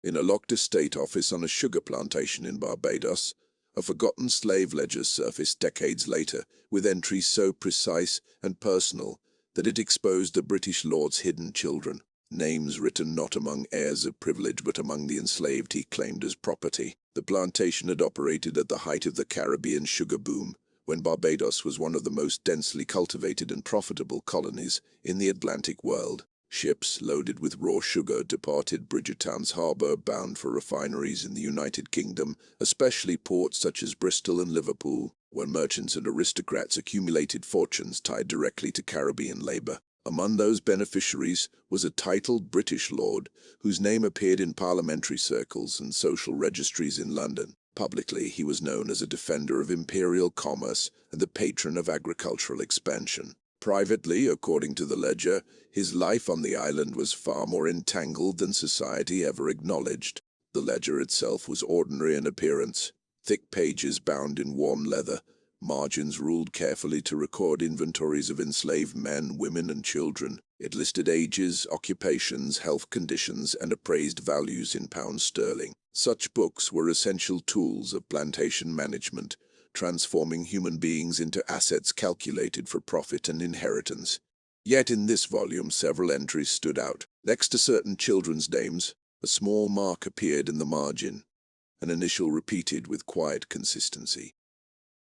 In a locked estate office on a sugar plantation in Barbados, a forgotten slave ledger surfaced decades later, with entries so precise and personal that it exposed the British lord's hidden children, names written not among heirs of privilege but among the enslaved he claimed as property. The plantation had operated at the height of the Caribbean sugar boom, when Barbados was one of the most densely cultivated and profitable colonies in the Atlantic world. Ships loaded with raw sugar departed Bridgetown's harbour bound for refineries in the United Kingdom, especially ports such as Bristol and Liverpool, where merchants and aristocrats accumulated fortunes tied directly to Caribbean labour. Among those beneficiaries was a titled British lord, whose name appeared in parliamentary circles and social registries in London. Publicly, he was known as a defender of imperial commerce and the patron of agricultural expansion. Privately, according to the ledger, his life on the island was far more entangled than society ever acknowledged. The ledger itself was ordinary in appearance, thick pages bound in warm leather, margins ruled carefully to record inventories of enslaved men, women, and children. It listed ages, occupations, health conditions, and appraised values in pounds sterling. Such books were essential tools of plantation management, transforming human beings into assets calculated for profit and inheritance. Yet in this volume several entries stood out. Next to certain children's names, a small mark appeared in the margin, an initial repeated with quiet consistency.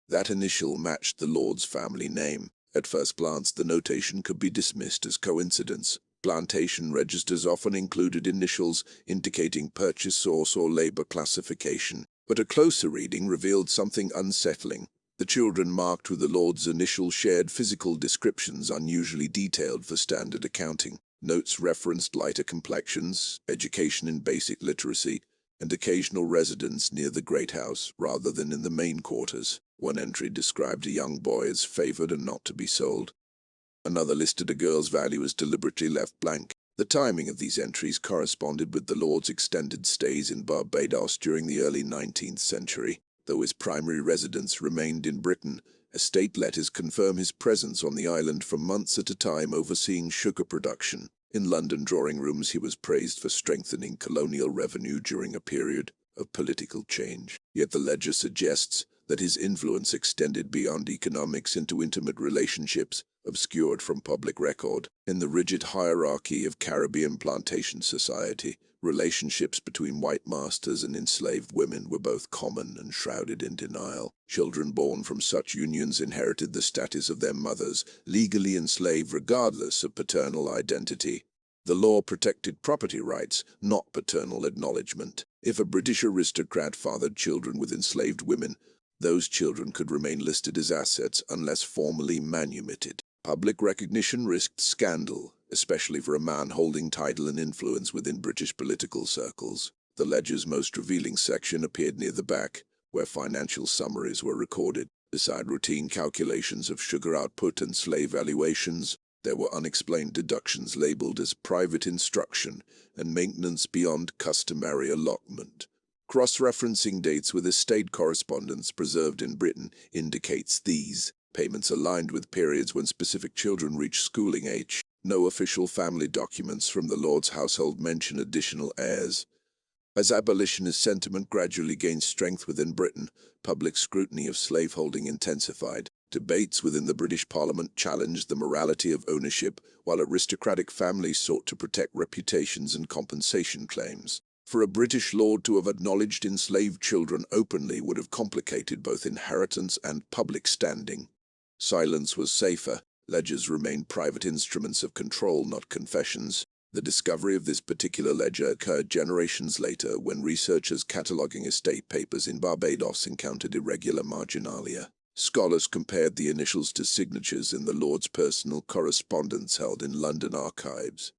That initial matched the lord's family name. At first glance, the notation could be dismissed as coincidence. Plantation registers often included initials indicating purchase source or labor classification. But a closer reading revealed something unsettling. The children marked with the lord's initial shared physical descriptions unusually detailed for standard accounting. Notes referenced lighter complexions, education in basic literacy, and occasional residence near the great house rather than in the main quarters. One entry described a young boy as favored and not to be sold. Another listed a girl's value as deliberately left blank. The timing of these entries corresponded with the lord's extended stays in Barbados during the early 19th century. Though his primary residence remained in Britain, estate letters confirm his presence on the island for months at a time overseeing sugar production. In London drawing rooms he was praised for strengthening colonial revenue during a period of political change. Yet the ledger suggests that his influence extended beyond economics into intimate relationships, obscured from public record. In the rigid hierarchy of Caribbean plantation society, relationships between white masters and enslaved women were both common and shrouded in denial. Children born from such unions inherited the status of their mothers, legally enslaved regardless of paternal identity. The law protected property rights, not paternal acknowledgement. If a British aristocrat fathered children with enslaved women, those children could remain listed as assets unless formally manumitted. Public recognition risked scandal, especially for a man holding title and influence within British political circles. The ledger's most revealing section appeared near the back, where financial summaries were recorded. Beside routine calculations of sugar output and slave valuations, there were unexplained deductions labeled as private instruction and maintenance beyond customary allotment. Cross-referencing dates with estate correspondence preserved in Britain indicates these payments aligned with periods when specific children reached schooling age. No official family documents from the lord's household mention additional heirs. As abolitionist sentiment gradually gained strength within Britain, public scrutiny of slaveholding intensified. Debates within the British Parliament challenged the morality of ownership, while aristocratic families sought to protect reputations and compensation claims. For a British lord to have acknowledged enslaved children openly would have complicated both inheritance and public standing. Silence was safer. Ledgers remained private instruments of control, not confessions. The discovery of this particular ledger occurred generations later when researchers cataloguing estate papers in Barbados encountered irregular marginalia. Scholars compared the initials to signatures in the lord's personal correspondence held in London archives.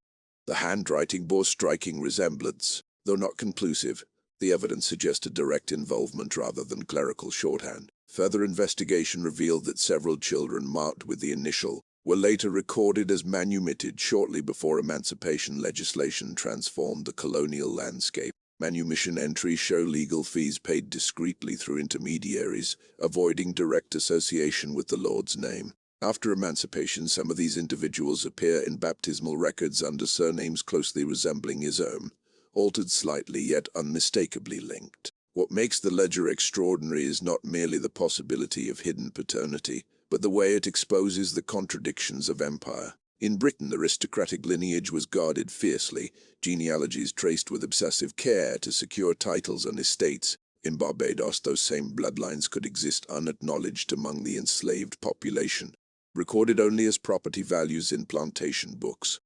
The handwriting bore striking resemblance. Though not conclusive, the evidence suggested direct involvement rather than clerical shorthand. Further investigation revealed that several children marked with the initial were later recorded as manumitted shortly before emancipation legislation transformed the colonial landscape. Manumission entries show legal fees paid discreetly through intermediaries, avoiding direct association with the lord's name. After emancipation, some of these individuals appear in baptismal records under surnames closely resembling his own, altered slightly yet unmistakably linked. What makes the ledger extraordinary is not merely the possibility of hidden paternity, but the way it exposes the contradictions of empire. In Britain, aristocratic lineage was guarded fiercely, genealogies traced with obsessive care to secure titles and estates. In Barbados, those same bloodlines could exist unacknowledged among the enslaved population, recorded only as property values in plantation books.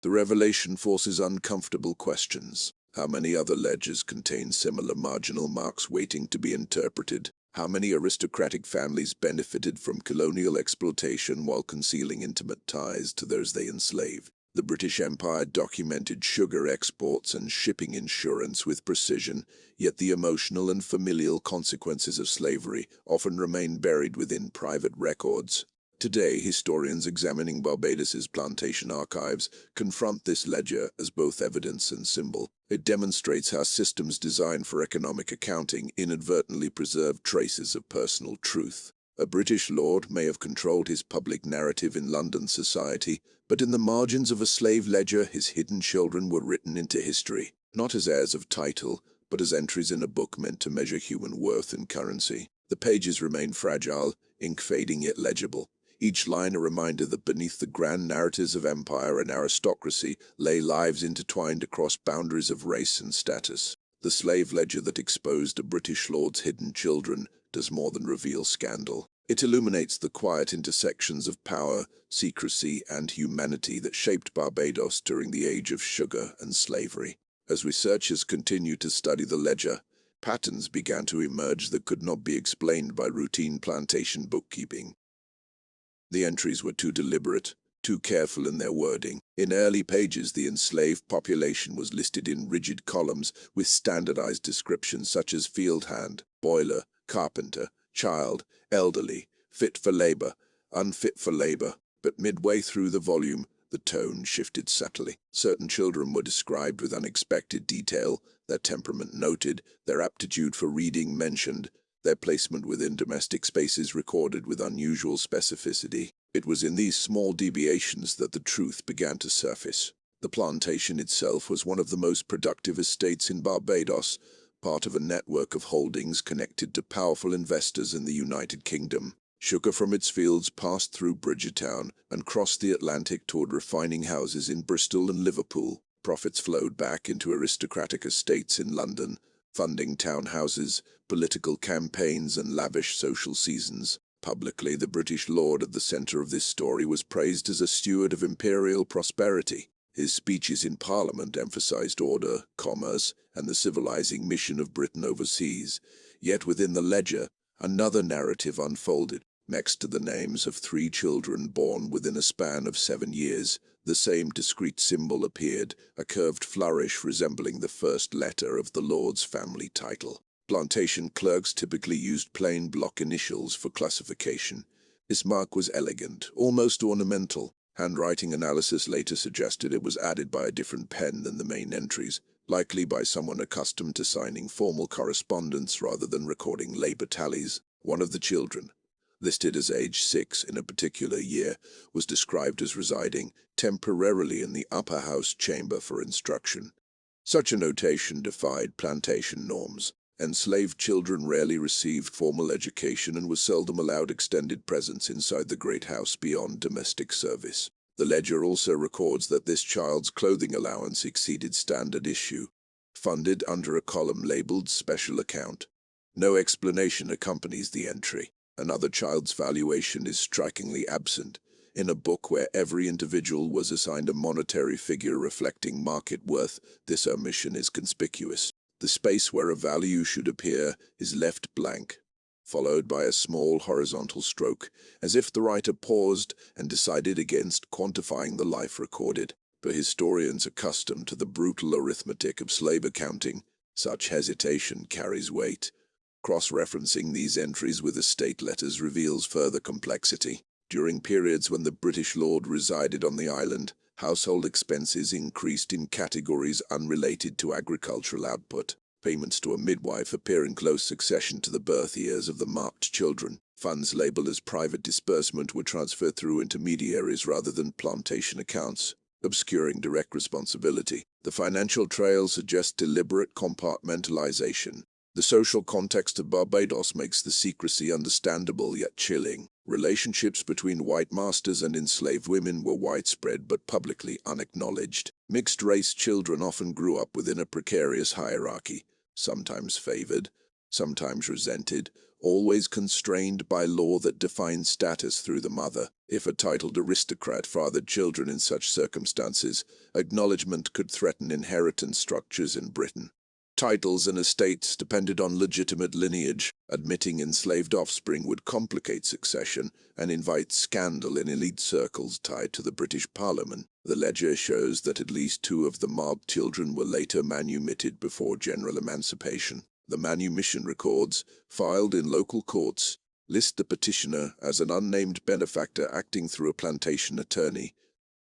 The revelation forces uncomfortable questions. How many other ledgers contain similar marginal marks waiting to be interpreted? How many aristocratic families benefited from colonial exploitation while concealing intimate ties to those they enslaved? The British Empire documented sugar exports and shipping insurance with precision, yet the emotional and familial consequences of slavery often remain buried within private records. Today, historians examining Barbados's plantation archives confront this ledger as both evidence and symbol. It demonstrates how systems designed for economic accounting inadvertently preserve traces of personal truth. A British lord may have controlled his public narrative in London society, but in the margins of a slave ledger his hidden children were written into history, not as heirs of title, but as entries in a book meant to measure human worth in currency. The pages remain fragile, ink fading yet legible. Each line a reminder that beneath the grand narratives of empire and aristocracy lay lives intertwined across boundaries of race and status. The slave ledger that exposed a British lord's hidden children does more than reveal scandal. It illuminates the quiet intersections of power, secrecy, and humanity that shaped Barbados during the age of sugar and slavery. As researchers continued to study the ledger, patterns began to emerge that could not be explained by routine plantation bookkeeping. The entries were too deliberate, too careful in their wording. In early pages, the enslaved population was listed in rigid columns with standardized descriptions such as field hand, boiler, carpenter, child, elderly, fit for labor, unfit for labor. But midway through the volume, the tone shifted subtly. Certain children were described with unexpected detail, their temperament noted, their aptitude for reading mentioned, their placement within domestic spaces recorded with unusual specificity. It was in these small deviations that the truth began to surface. The plantation itself was one of the most productive estates in Barbados, part of a network of holdings connected to powerful investors in the United Kingdom. Sugar from its fields passed through Bridgetown and crossed the Atlantic toward refining houses in Bristol and Liverpool. Profits flowed back into aristocratic estates in London, funding townhouses, political campaigns, and lavish social seasons. Publicly, the British lord at the center of this story was praised as a steward of imperial prosperity. His speeches in Parliament emphasized order, commerce, and the civilizing mission of Britain overseas. Yet within the ledger, another narrative unfolded. Next to the names of 3 children born within a span of 7 years, the same discrete symbol appeared, a curved flourish resembling the first letter of the lord's family title. Plantation clerks typically used plain block initials for classification. This mark was elegant, almost ornamental. Handwriting analysis later suggested it was added by a different pen than the main entries, likely by someone accustomed to signing formal correspondence rather than recording labor tallies. One of the children, listed as age 6 in a particular year, was described as residing temporarily in the upper house chamber for instruction. Such a notation defied plantation norms. Enslaved children rarely received formal education and were seldom allowed extended presence inside the great house beyond domestic service. The ledger also records that this child's clothing allowance exceeded standard issue, funded under a column labeled Special Account. No explanation accompanies the entry. Another child's valuation is strikingly absent. In a book where every individual was assigned a monetary figure reflecting market worth, this omission is conspicuous. The space where a value should appear is left blank, followed by a small horizontal stroke, as if the writer paused and decided against quantifying the life recorded. For historians accustomed to the brutal arithmetic of slave accounting, such hesitation carries weight. Cross-referencing these entries with estate letters reveals further complexity. During periods when the British lord resided on the island, household expenses increased in categories unrelated to agricultural output. Payments to a midwife appear in close succession to the birth years of the marked children. Funds labeled as private disbursement were transferred through intermediaries rather than plantation accounts, obscuring direct responsibility. The financial trail suggests deliberate compartmentalization. The social context of Barbados makes the secrecy understandable yet chilling. Relationships between white masters and enslaved women were widespread but publicly unacknowledged. Mixed-race children often grew up within a precarious hierarchy, sometimes favored, sometimes resented, always constrained by law that defined status through the mother. If a titled aristocrat fathered children in such circumstances, acknowledgement could threaten inheritance structures in Britain. Titles and estates depended on legitimate lineage. Admitting enslaved offspring would complicate succession and invite scandal in elite circles tied to the British Parliament. The ledger shows that at least 2 of the mobbed children were later manumitted before general emancipation. The manumission records, filed in local courts, list the petitioner as an unnamed benefactor acting through a plantation attorney.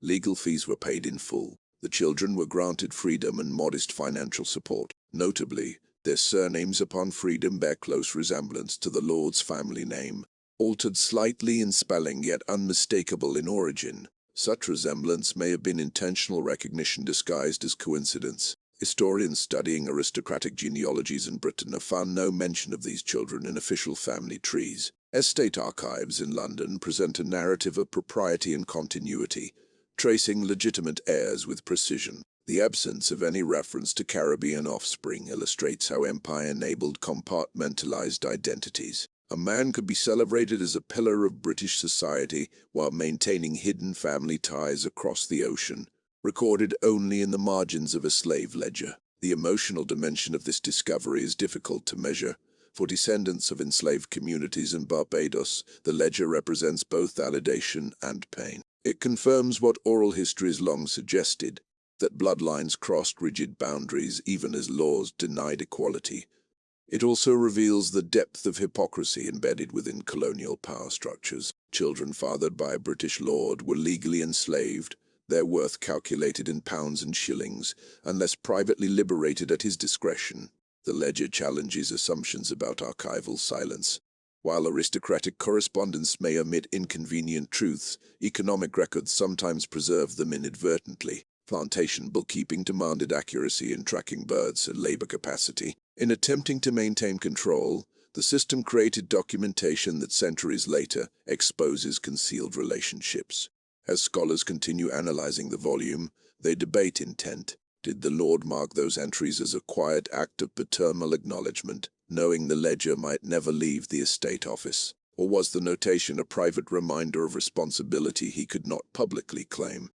Legal fees were paid in full. The children were granted freedom and modest financial support. Notably, their surnames upon freedom bear close resemblance to the lord's family name, altered slightly in spelling yet unmistakable in origin. Such resemblance may have been intentional recognition disguised as coincidence. Historians studying aristocratic genealogies in Britain have found no mention of these children in official family trees. Estate archives in London present a narrative of propriety and continuity, tracing legitimate heirs with precision. The absence of any reference to Caribbean offspring illustrates how empire enabled compartmentalized identities. A man could be celebrated as a pillar of British society while maintaining hidden family ties across the ocean, recorded only in the margins of a slave ledger. The emotional dimension of this discovery is difficult to measure. For descendants of enslaved communities in Barbados, the ledger represents both validation and pain. It confirms what oral history has long suggested, that bloodlines crossed rigid boundaries even as laws denied equality. It also reveals the depth of hypocrisy embedded within colonial power structures. Children fathered by a British lord were legally enslaved, their worth calculated in pounds and shillings, unless privately liberated at his discretion. The ledger challenges assumptions about archival silence. While aristocratic correspondence may omit inconvenient truths, economic records sometimes preserve them inadvertently. Plantation bookkeeping demanded accuracy in tracking births and labor capacity. In attempting to maintain control, the system created documentation that centuries later exposes concealed relationships. As scholars continue analyzing the volume, they debate intent. Did the Lord mark those entries as a quiet act of paternal acknowledgement, knowing the ledger might never leave the estate office? Or was the notation a private reminder of responsibility he could not publicly claim?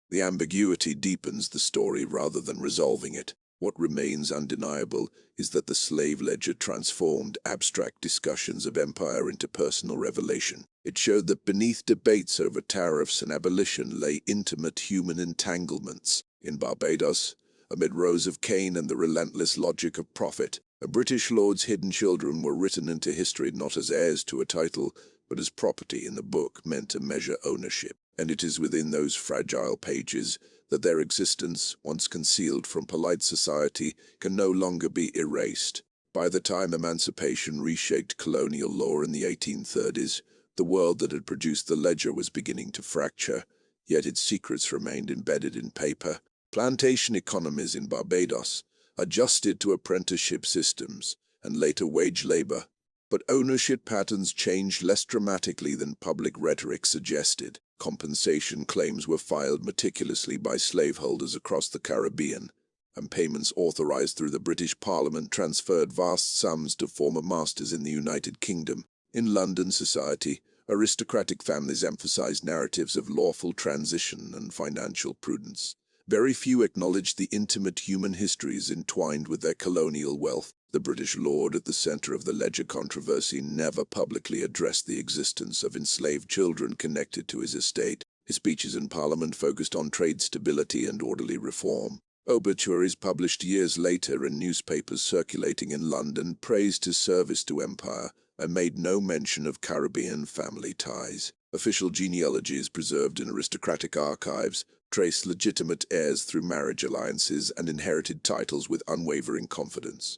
The ambiguity deepens the story rather than resolving it. What remains undeniable is that the slave ledger transformed abstract discussions of empire into personal revelation. It showed that beneath debates over tariffs and abolition lay intimate human entanglements. In Barbados, amid rows of cane and the relentless logic of profit, a British lord's hidden children were written into history not as heirs to a title, but as property in the book meant to measure ownership. And it is within those fragile pages that their existence, once concealed from polite society, can no longer be erased. By the time emancipation reshaped colonial law in the 1830s, the world that had produced the ledger was beginning to fracture, yet its secrets remained embedded in paper. Plantation economies in Barbados adjusted to apprenticeship systems and later wage labor, but ownership patterns changed less dramatically than public rhetoric suggested. Compensation claims were filed meticulously by slaveholders across the Caribbean, and payments authorized through the British Parliament transferred vast sums to former masters in the United Kingdom. In London society, aristocratic families emphasized narratives of lawful transition and financial prudence. Very few acknowledged the intimate human histories entwined with their colonial wealth. The British lord at the center of the ledger controversy never publicly addressed the existence of enslaved children connected to his estate. His speeches in Parliament focused on trade stability and orderly reform. Obituaries published years later in newspapers circulating in London praised his service to empire and made no mention of Caribbean family ties. Official genealogies preserved in aristocratic archives trace legitimate heirs through marriage alliances and inherited titles with unwavering confidence.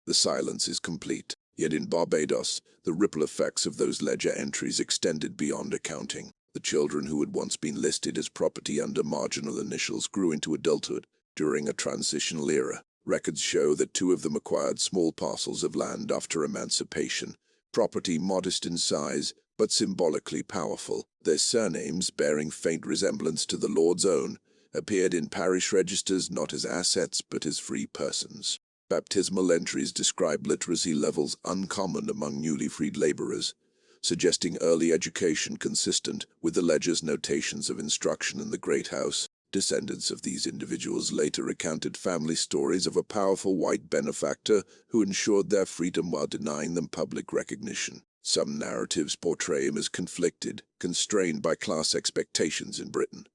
The silence is complete, yet in Barbados, the ripple effects of those ledger entries extended beyond accounting. The children who had once been listed as property under marginal initials grew into adulthood during a transitional era. Records show that two of them acquired small parcels of land after emancipation, property modest in size but symbolically powerful. Their surnames, bearing faint resemblance to the Lord's own, appeared in parish registers not as assets but as free persons. Baptismal entries describe literacy levels uncommon among newly freed laborers, suggesting early education consistent with the ledger's notations of instruction in the Great House. Descendants of these individuals later recounted family stories of a powerful white benefactor who ensured their freedom while denying them public recognition. Some narratives portray him as conflicted, constrained by class expectations in Britain.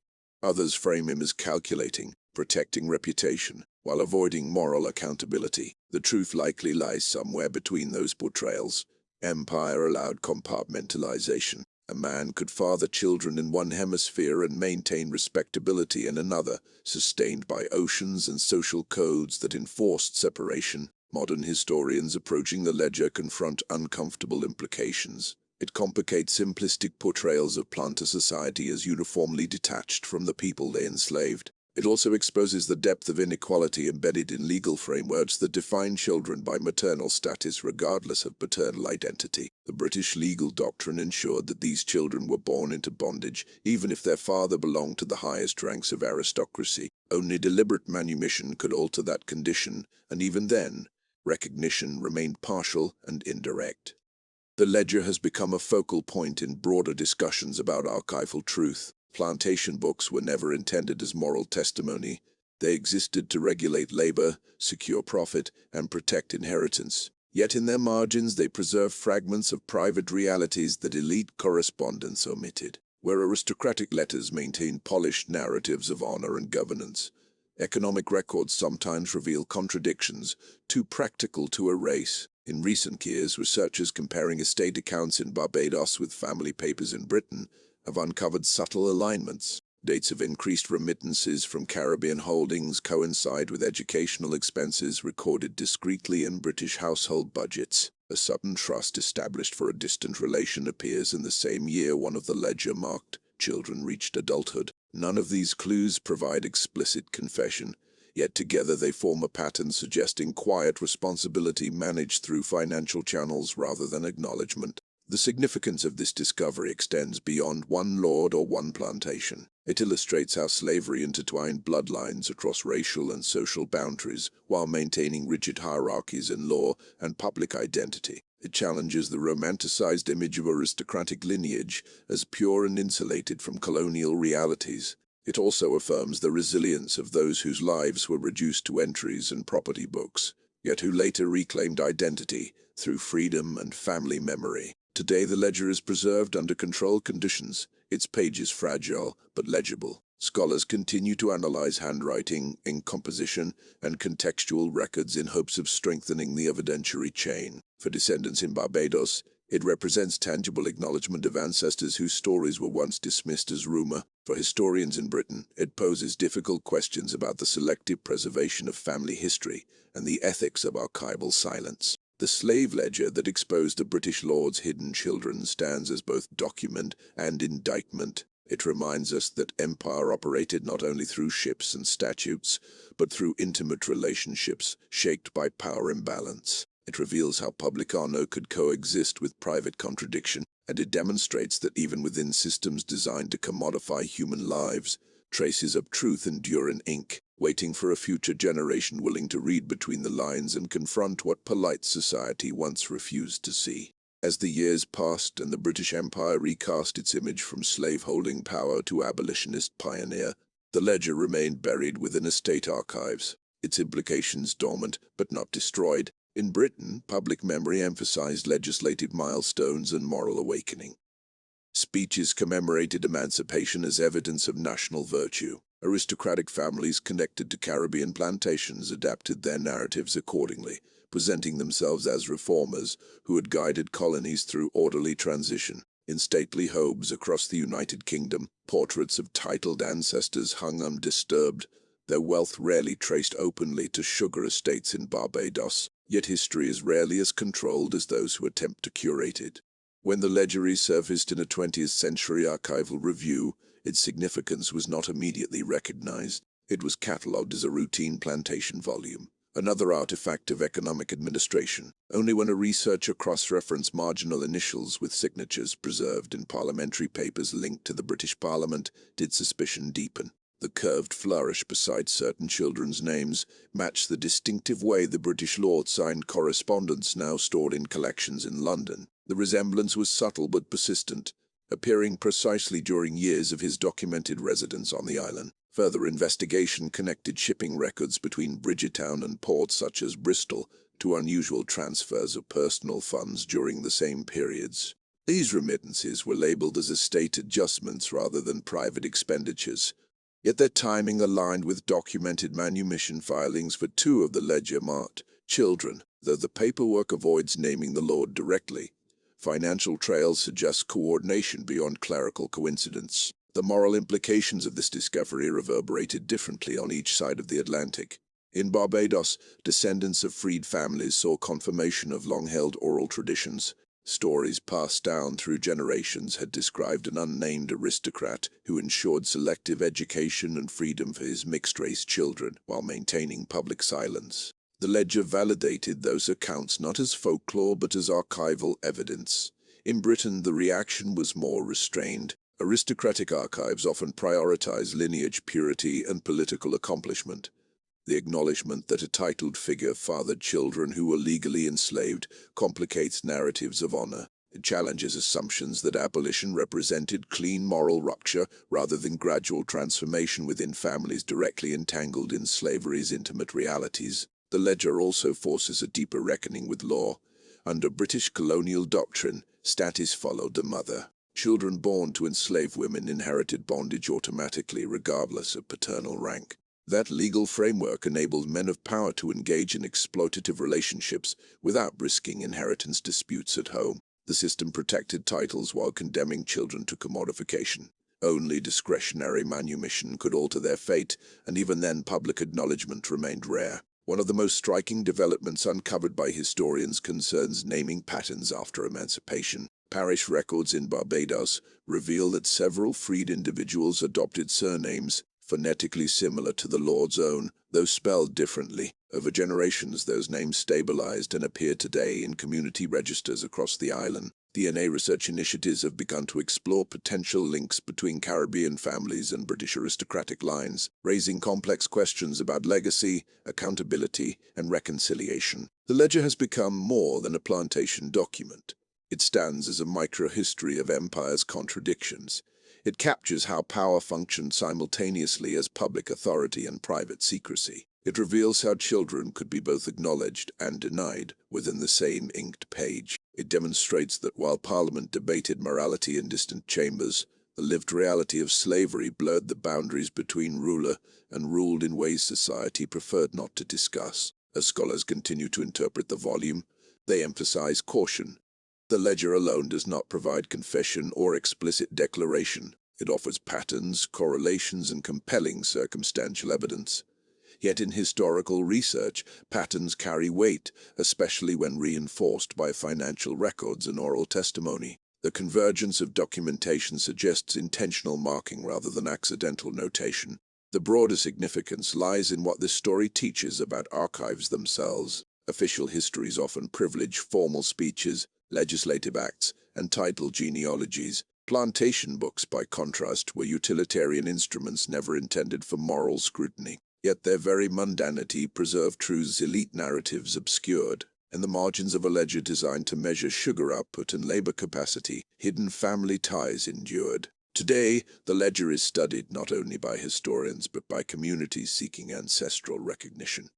Others frame him as calculating, protecting reputation, while avoiding moral accountability. The truth likely lies somewhere between those portrayals. Empire allowed compartmentalization. A man could father children in one hemisphere and maintain respectability in another, sustained by oceans and social codes that enforced separation. Modern historians approaching the ledger confront uncomfortable implications. It complicates simplistic portrayals of planter society as uniformly detached from the people they enslaved. It also exposes the depth of inequality embedded in legal frameworks that define children by maternal status regardless of paternal identity. The British legal doctrine ensured that these children were born into bondage, even if their father belonged to the highest ranks of aristocracy. Only deliberate manumission could alter that condition, and even then, recognition remained partial and indirect. The ledger has become a focal point in broader discussions about archival truth. Plantation books were never intended as moral testimony. They existed to regulate labor, secure profit, and protect inheritance. Yet in their margins they preserve fragments of private realities that elite correspondence omitted. Where aristocratic letters maintain polished narratives of honor and governance, economic records sometimes reveal contradictions, too practical to erase. In recent years, researchers comparing estate accounts in Barbados with family papers in Britain have uncovered subtle alignments. Dates of increased remittances from Caribbean holdings coincide with educational expenses recorded discreetly in British household budgets. A sudden trust established for a distant relation appears in the same year one of the ledger-marked children reached adulthood. None of these clues provide explicit confession, yet together they form a pattern suggesting quiet responsibility managed through financial channels rather than acknowledgement. The significance of this discovery extends beyond one lord or one plantation. It illustrates how slavery intertwined bloodlines across racial and social boundaries while maintaining rigid hierarchies in law and public identity. It challenges the romanticized image of aristocratic lineage as pure and insulated from colonial realities. It also affirms the resilience of those whose lives were reduced to entries and property books, yet who later reclaimed identity through freedom and family memory. Today the ledger is preserved under controlled conditions, its pages fragile but legible. Scholars continue to analyze handwriting, ink composition, and contextual records in hopes of strengthening the evidentiary chain. For descendants in Barbados, it represents tangible acknowledgement of ancestors whose stories were once dismissed as rumor. For historians in Britain, it poses difficult questions about the selective preservation of family history and the ethics of archival silence. The slave ledger that exposed the British lord's hidden children stands as both document and indictment. It reminds us that empire operated not only through ships and statutes, but through intimate relationships shaped by power imbalance. It reveals how public honor could coexist with private contradiction, and it demonstrates that even within systems designed to commodify human lives, traces of truth endure in ink, waiting for a future generation willing to read between the lines and confront what polite society once refused to see. As the years passed and the British Empire recast its image from slave-holding power to abolitionist pioneer, the ledger remained buried within estate archives, its implications dormant but not destroyed. In Britain, public memory emphasized legislative milestones and moral awakening. Speeches commemorated emancipation as evidence of national virtue. Aristocratic families connected to Caribbean plantations adapted their narratives accordingly, presenting themselves as reformers who had guided colonies through orderly transition. In stately homes across the United Kingdom, portraits of titled ancestors hung undisturbed, their wealth rarely traced openly to sugar estates in Barbados. Yet history is rarely as controlled as those who attempt to curate it. When the ledger resurfaced in a 20th century archival review, its significance was not immediately recognized. It was catalogued as a routine plantation volume, another artifact of economic administration. Only when a researcher cross-referenced marginal initials with signatures preserved in parliamentary papers linked to the British Parliament did suspicion deepen. The curved flourish beside certain children's names matched the distinctive way the British lords signed correspondence now stored in collections in London. The resemblance was subtle but persistent, appearing precisely during years of his documented residence on the island. Further investigation connected shipping records between Bridgetown and ports such as Bristol to unusual transfers of personal funds during the same periods. These remittances were labeled as estate adjustments rather than private expenditures, yet their timing aligned with documented manumission filings for two of the ledger-marked children, though the paperwork avoids naming the lord directly. Financial trails suggest coordination beyond clerical coincidence. The moral implications of this discovery reverberated differently on each side of the Atlantic. In Barbados, descendants of freed families saw confirmation of long-held oral traditions. Stories passed down through generations had described an unnamed aristocrat who ensured selective education and freedom for his mixed-race children while maintaining public silence. The ledger validated those accounts not as folklore but as archival evidence. In Britain, the reaction was more restrained. Aristocratic archives often prioritize lineage purity and political accomplishment. The acknowledgement that a titled figure fathered children who were legally enslaved complicates narratives of honor. It challenges assumptions that abolition represented clean moral rupture rather than gradual transformation within families directly entangled in slavery's intimate realities. The ledger also forces a deeper reckoning with law. Under British colonial doctrine, status followed the mother. Children born to enslaved women inherited bondage automatically, regardless of paternal rank. That legal framework enabled men of power to engage in exploitative relationships without risking inheritance disputes at home. The system protected titles while condemning children to commodification. Only discretionary manumission could alter their fate, and even then public acknowledgement remained rare. One of the most striking developments uncovered by historians concerns naming patterns after emancipation. Parish records in Barbados reveal that several freed individuals adopted surnames phonetically similar to the lord's own, though spelled differently. Over generations, those names stabilized and appear today in community registers across the island. DNA research initiatives have begun to explore potential links between Caribbean families and British aristocratic lines, raising complex questions about legacy, accountability, and reconciliation. The ledger has become more than a plantation document. It stands as a microhistory of empire's contradictions. It captures how power functioned simultaneously as public authority and private secrecy. It reveals how children could be both acknowledged and denied within the same inked page. It demonstrates that while Parliament debated morality in distant chambers, the lived reality of slavery blurred the boundaries between ruler and ruled in ways society preferred not to discuss. As scholars continue to interpret the volume, they emphasize caution. The ledger alone does not provide confession or explicit declaration. It offers patterns, correlations, and compelling circumstantial evidence. Yet in historical research, patterns carry weight, especially when reinforced by financial records and oral testimony. The convergence of documentation suggests intentional marking rather than accidental notation. The broader significance lies in what this story teaches about archives themselves. Official histories often privilege formal speeches, legislative acts, and title genealogies. Plantation books, by contrast, were utilitarian instruments never intended for moral scrutiny. Yet their very mundanity preserved truths elite narratives obscured. In the margins of a ledger designed to measure sugar output and labor capacity, hidden family ties endured. Today, the ledger is studied not only by historians but by communities seeking ancestral recognition.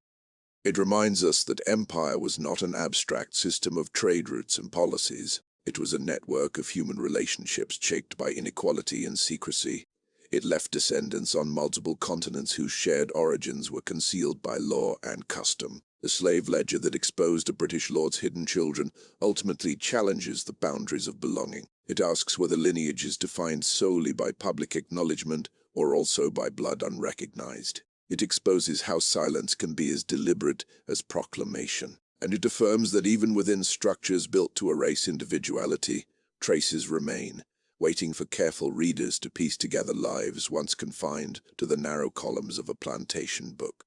It reminds us that empire was not an abstract system of trade routes and policies. It was a network of human relationships shaped by inequality and secrecy. It left descendants on multiple continents whose shared origins were concealed by law and custom. The slave ledger that exposed a British lord's hidden children ultimately challenges the boundaries of belonging. It asks whether lineage is defined solely by public acknowledgement or also by blood unrecognized. It exposes how silence can be as deliberate as proclamation, and it affirms that even within structures built to erase individuality, traces remain, waiting for careful readers to piece together lives once confined to the narrow columns of a plantation book.